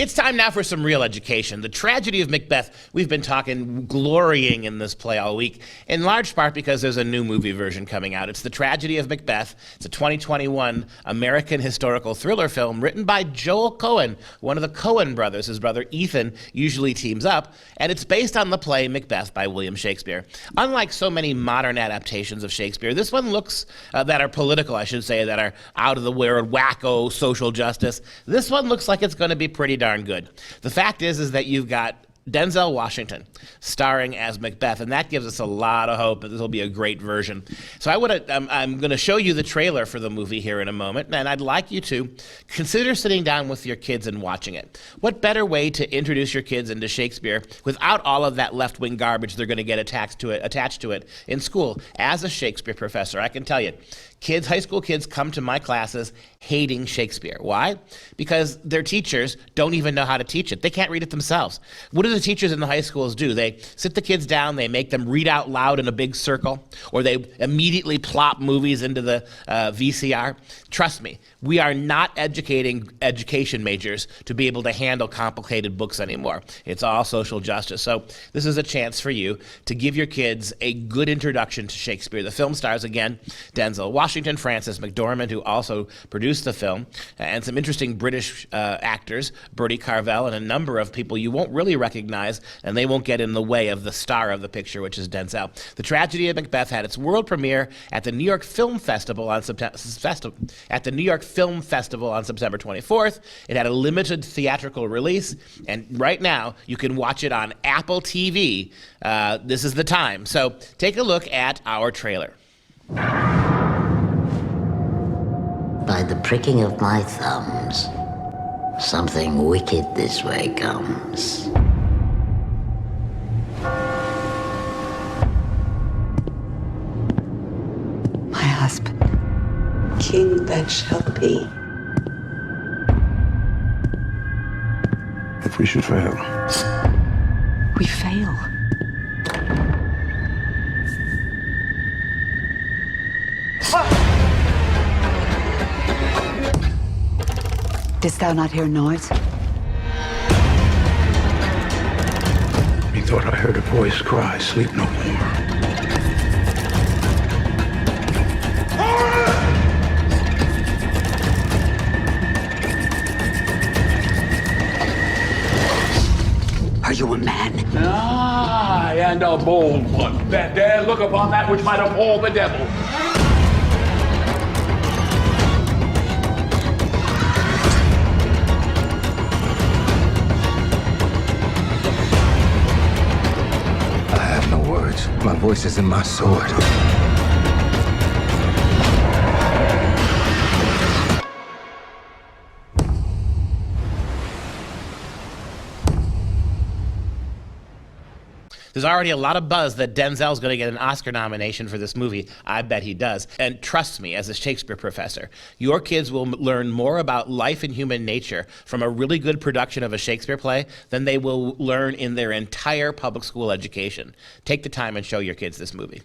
It's time now for some real education. The Tragedy of Macbeth, we've been glorying in this play all week, in large part because there's a new movie version coming out. It's The Tragedy of Macbeth. It's a 2021 American historical thriller film written by Joel Coen, one of the Coen brothers. His brother Ethan usually teams up, and it's based on the play Macbeth by William Shakespeare. Unlike so many modern adaptations of Shakespeare, this one looks, that are political, I should say, that are out of the weird, wacko social justice. This one looks like it's going to be pretty darn good. The fact is that you've got Denzel Washington starring as Macbeth, and that gives us a lot of hope that this will be a great version. So I'm going to show you the trailer for the movie here in a moment, and I'd like you to consider sitting down with your kids and watching it. What better way to introduce your kids into Shakespeare without all of that left-wing garbage they're going to get attached to it in school? As a Shakespeare professor, I can tell you, high school kids come to my classes hating Shakespeare. Why? Because their teachers don't even know how to teach it. They can't read it themselves. What do the teachers in the high schools do? They sit the kids down, they make them read out loud in a big circle, or they immediately plop movies into the VCR. Trust me, we are not educating education majors to be able to handle complicated books anymore. It's all social justice. So this is a chance for you to give your kids a good introduction to Shakespeare. The film stars, again, Denzel Washington, Frances McDormand, who also produced the film, and some interesting British actors, Bertie Carvel, and a number of people you won't really recognize, and they won't get in the way of the star of the picture, which is Denzel. The Tragedy of Macbeth had its world premiere at the New York Film Festival on September 24th. It had a limited theatrical release, and right now you can watch it on Apple TV. This is the time. So take a look at our trailer. By the pricking of my thumbs, something wicked this way comes. My husband. King that shall be. If we should fail. We fail. Didst thou not hear noise? Methought I heard a voice cry, "Sleep no more." Are you a man? Aye, and a bold one, that dare look upon that which might appall the devil. My voice is in my sword. There's already a lot of buzz that Denzel's going to get an Oscar nomination for this movie. I bet he does. And trust me, as a Shakespeare professor, your kids will learn more about life and human nature from a really good production of a Shakespeare play than they will learn in their entire public school education. Take the time and show your kids this movie.